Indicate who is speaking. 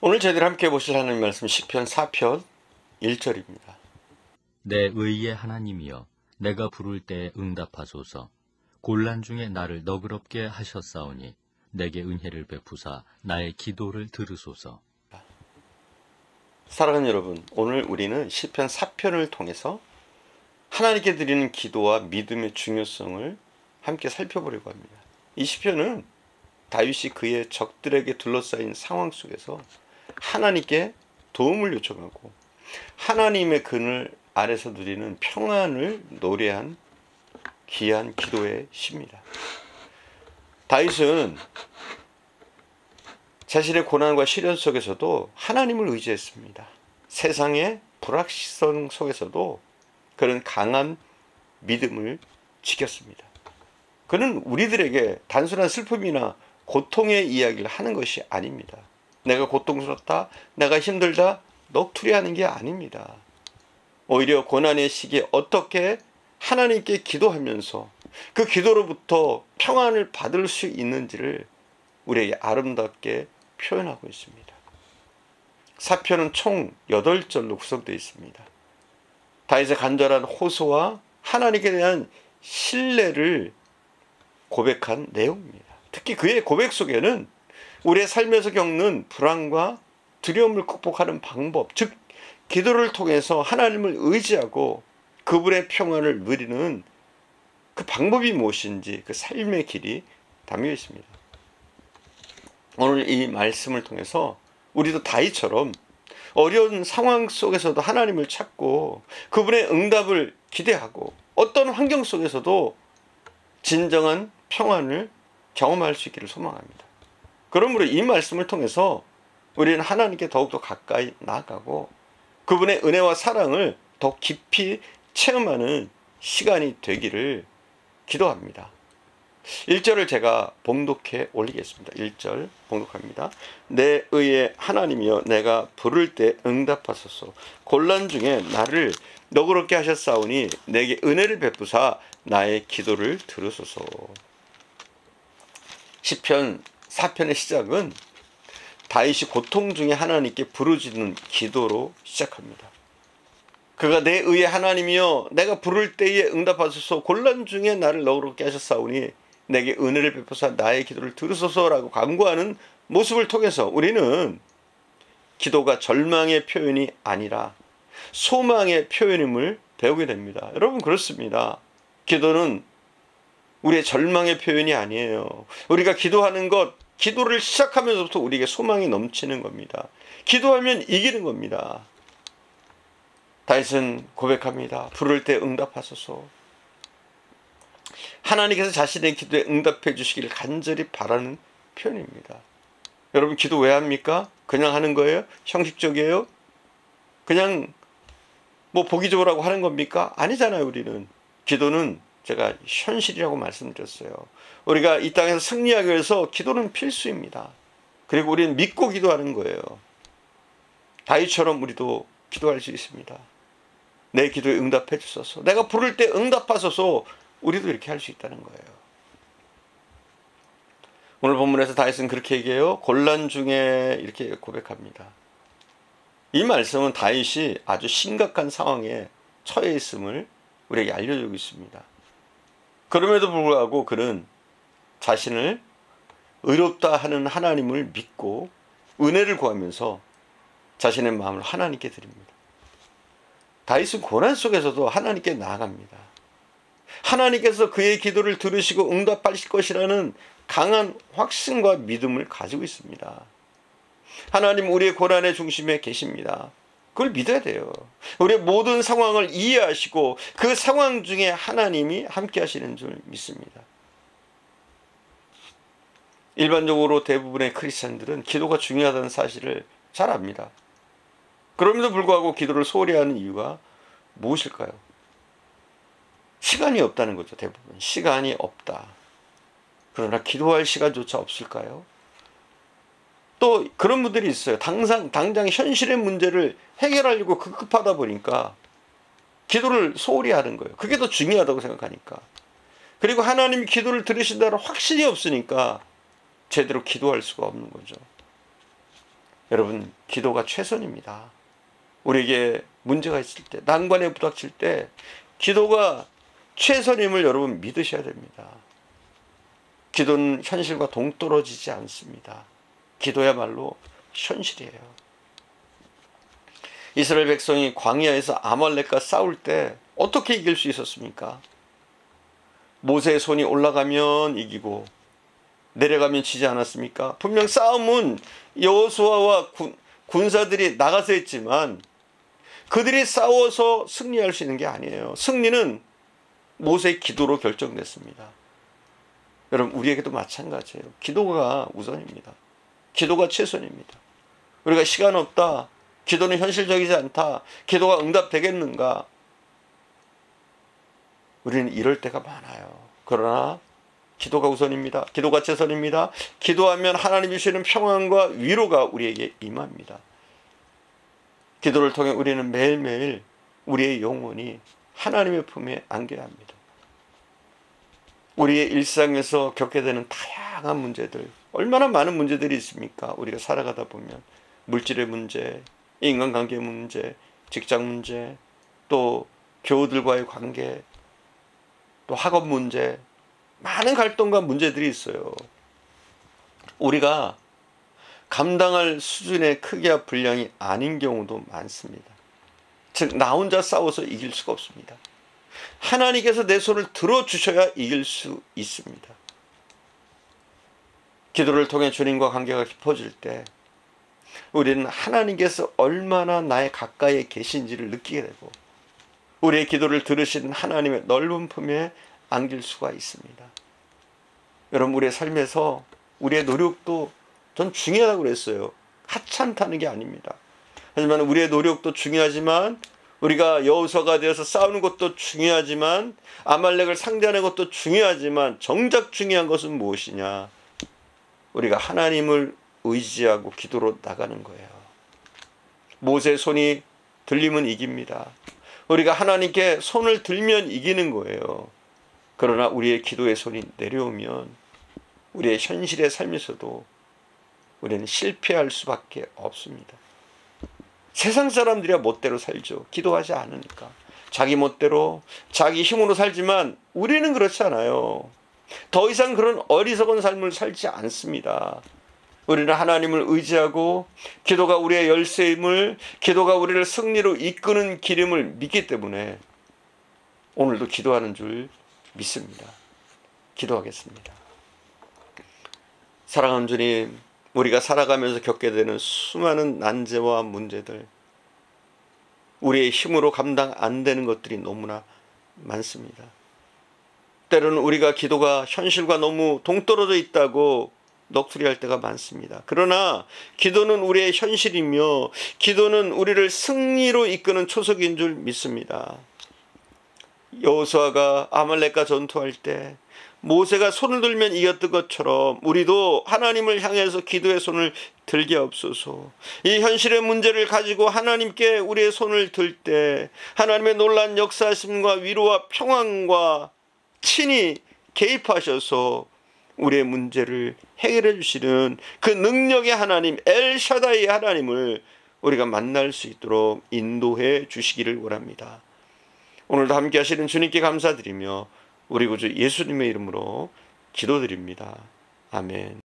Speaker 1: 오늘 저희들이 함께 보실 하나님 말씀 시편 4편 1절입니다.
Speaker 2: 내 의의 하나님이여, 내가 부를 때 응답하소서. 곤란 중에 나를 너그럽게 하셨사오니 내게 은혜를 베푸사 나의 기도를 들으소서.
Speaker 1: 사랑하는 여러분, 오늘 우리는 시편 4편을 통해서 하나님께 드리는 기도와 믿음의 중요성을 함께 살펴보려고 합니다. 이 시편은 다윗이 그의 적들에게 둘러싸인 상황 속에서 하나님께 도움을 요청하고 하나님의 그늘 아래서 누리는 평안을 노래한 귀한 기도의 시입니다. 다윗은 자신의 고난과 시련 속에서도 하나님을 의지했습니다. 세상의 불확실성 속에서도 그런 강한 믿음을 지켰습니다. 그는 우리들에게 단순한 슬픔이나 고통의 이야기를 하는 것이 아닙니다. 내가 고통스럽다, 내가 힘들다, 넋투리하는 게 아닙니다. 오히려 고난의 시기에 어떻게 하나님께 기도하면서 그 기도로부터 평안을 받을 수 있는지를 우리에게 아름답게 표현하고 있습니다. 사편은 총 8절로 구성되어 있습니다. 다윗의 간절한 호소와 하나님께 대한 신뢰를 고백한 내용입니다. 특히 그의 고백 속에는 우리의 삶에서 겪는 불안과 두려움을 극복하는 방법, 즉 기도를 통해서 하나님을 의지하고 그분의 평안을 누리는 그 방법이 무엇인지 그 삶의 길이 담겨 있습니다. 오늘 이 말씀을 통해서 우리도 다윗처럼 어려운 상황 속에서도 하나님을 찾고 그분의 응답을 기대하고 어떤 환경 속에서도 진정한 평안을 경험할 수 있기를 소망합니다. 그러므로 이 말씀을 통해서 우리는 하나님께 더욱더 가까이 나아가고 그분의 은혜와 사랑을 더 깊이 체험하는 시간이 되기를 기도합니다. 1절을 제가 봉독해 올리겠습니다. 1절 봉독합니다. 내 의의 하나님이여, 내가 부를 때 응답하소서. 곤란 중에 나를 너그럽게 하셨사오니 내게 은혜를 베푸사 나의 기도를 들으소서. 시편 4편의 시작은 다윗이 고통 중에 하나님께 부르짖는 기도로 시작합니다. 그가 내 의의 하나님이여, 내가 부를 때에 응답하소서. 곤란 중에 나를 너그럽게 하셨사오니 내게 은혜를 베푸사 나의 기도를 들으소서라고 간구하는 모습을 통해서 우리는 기도가 절망의 표현이 아니라 소망의 표현임을 배우게 됩니다. 여러분, 그렇습니다. 기도는 우리의 절망의 표현이 아니에요. 우리가 기도하는 것, 기도를 시작하면서부터 우리에게 소망이 넘치는 겁니다. 기도하면 이기는 겁니다. 다윗은 고백합니다. 부를 때 응답하소서. 하나님께서 자신의 기도에 응답해 주시기를 간절히 바라는 표현입니다. 여러분, 기도 왜 합니까? 그냥 하는 거예요? 형식적이에요? 그냥 뭐 보기 좋으라고 하는 겁니까? 아니잖아요. 우리는 기도는 제가 현실이라고 말씀드렸어요. 우리가 이 땅에서 승리하기 위해서 기도는 필수입니다. 그리고 우리는 믿고 기도하는 거예요. 다윗처럼 우리도 기도할 수 있습니다. 내 기도에 응답해 주소서. 내가 부를 때 응답하소서. 우리도 이렇게 할 수 있다는 거예요. 오늘 본문에서 다윗은 그렇게 얘기해요. 곤란 중에 이렇게 고백합니다. 이 말씀은 다윗이 아주 심각한 상황에 처해 있음을 우리에게 알려주고 있습니다. 그럼에도 불구하고 그는 자신을 의롭다 하는 하나님을 믿고 은혜를 구하면서 자신의 마음을 하나님께 드립니다. 다윗은 고난 속에서도 하나님께 나아갑니다. 하나님께서 그의 기도를 들으시고 응답하실 것이라는 강한 확신과 믿음을 가지고 있습니다. 하나님 우리의 고난의 중심에 계십니다. 그걸 믿어야 돼요. 우리의 모든 상황을 이해하시고 그 상황 중에 하나님이 함께 하시는 줄 믿습니다. 일반적으로 대부분의 크리스찬들은 기도가 중요하다는 사실을 잘 압니다. 그럼에도 불구하고 기도를 소홀히 하는 이유가 무엇일까요? 시간이 없다는 거죠. 대부분 시간이 없다. 그러나 기도할 시간조차 없을까요? 또 그런 분들이 있어요. 당장 현실의 문제를 해결하려고 급급하다 보니까 기도를 소홀히 하는 거예요. 그게 더 중요하다고 생각하니까. 그리고 하나님이 기도를 들으신다는 확신이 없으니까 제대로 기도할 수가 없는 거죠. 여러분, 기도가 최선입니다. 우리에게 문제가 있을 때, 난관에 부닥칠 때 기도가 최선임을 여러분 믿으셔야 됩니다. 기도는 현실과 동떨어지지 않습니다. 기도야말로 현실이에요. 이스라엘 백성이 광야에서 아말렉과 싸울 때 어떻게 이길 수 있었습니까? 모세의 손이 올라가면 이기고 내려가면 지지 않았습니까? 분명 싸움은 여호수아와 군사들이 나가서 했지만 그들이 싸워서 승리할 수 있는 게 아니에요. 승리는 모세의 기도로 결정됐습니다. 여러분, 우리에게도 마찬가지예요. 기도가 우선입니다. 기도가 최선입니다. 우리가 시간 없다, 기도는 현실적이지 않다, 기도가 응답되겠는가, 우리는 이럴 때가 많아요. 그러나 기도가 우선입니다. 기도가 최선입니다. 기도하면 하나님이 주시는 평안과 위로가 우리에게 임합니다. 기도를 통해 우리는 매일매일 우리의 영혼이 하나님의 품에 안겨야 합니다. 우리의 일상에서 겪게 되는 다양한 문제들, 얼마나 많은 문제들이 있습니까? 우리가 살아가다 보면 물질의 문제, 인간관계 문제, 직장 문제, 또 교우들과의 관계, 또 학업 문제, 많은 갈등과 문제들이 있어요. 우리가 감당할 수준의 크기와 분량이 아닌 경우도 많습니다. 즉, 나 혼자 싸워서 이길 수가 없습니다. 하나님께서 내 손을 들어주셔야 이길 수 있습니다. 기도를 통해 주님과 관계가 깊어질 때 우리는 하나님께서 얼마나 나의 가까이에 계신지를 느끼게 되고 우리의 기도를 들으시는 하나님의 넓은 품에 안길 수가 있습니다. 여러분, 우리의 삶에서 우리의 노력도 전 중요하다고 그랬어요. 하찮다는 게 아닙니다. 하지만 우리의 노력도 중요하지만, 우리가 여호수아가 되어서 싸우는 것도 중요하지만, 아말렉을 상대하는 것도 중요하지만, 정작 중요한 것은 무엇이냐? 우리가 하나님을 의지하고 기도로 나가는 거예요. 모세의 손이 들리면 이깁니다. 우리가 하나님께 손을 들면 이기는 거예요. 그러나 우리의 기도의 손이 내려오면 우리의 현실의 삶에서도 우리는 실패할 수밖에 없습니다. 세상 사람들이야 멋대로 살죠. 기도하지 않으니까. 자기 멋대로, 자기 힘으로 살지만 우리는 그렇지 않아요. 더 이상 그런 어리석은 삶을 살지 않습니다. 우리는 하나님을 의지하고 기도가 우리의 열쇠임을, 기도가 우리를 승리로 이끄는 기름을 믿기 때문에 오늘도 기도하는 줄 믿습니다. 기도하겠습니다. 사랑하는 주님, 우리가 살아가면서 겪게 되는 수많은 난제와 문제들, 우리의 힘으로 감당 안 되는 것들이 너무나 많습니다. 때로는 우리가 기도가 현실과 너무 동떨어져 있다고 넋두리할 때가 많습니다. 그러나 기도는 우리의 현실이며 기도는 우리를 승리로 이끄는 초석인 줄 믿습니다. 여호수아가 아말렉과 전투할 때 모세가 손을 들면 이겼던 것처럼 우리도 하나님을 향해서 기도의 손을 들게 없소서. 이 현실의 문제를 가지고 하나님께 우리의 손을 들 때 하나님의 놀라운 역사하심과 위로와 평안과 친히 개입하셔서 우리의 문제를 해결해 주시는 그 능력의 하나님, 엘샤다이의 하나님을 우리가 만날 수 있도록 인도해 주시기를 원합니다. 오늘도 함께 하시는 주님께 감사드리며 우리 구주 예수님의 이름으로 기도드립니다. 아멘.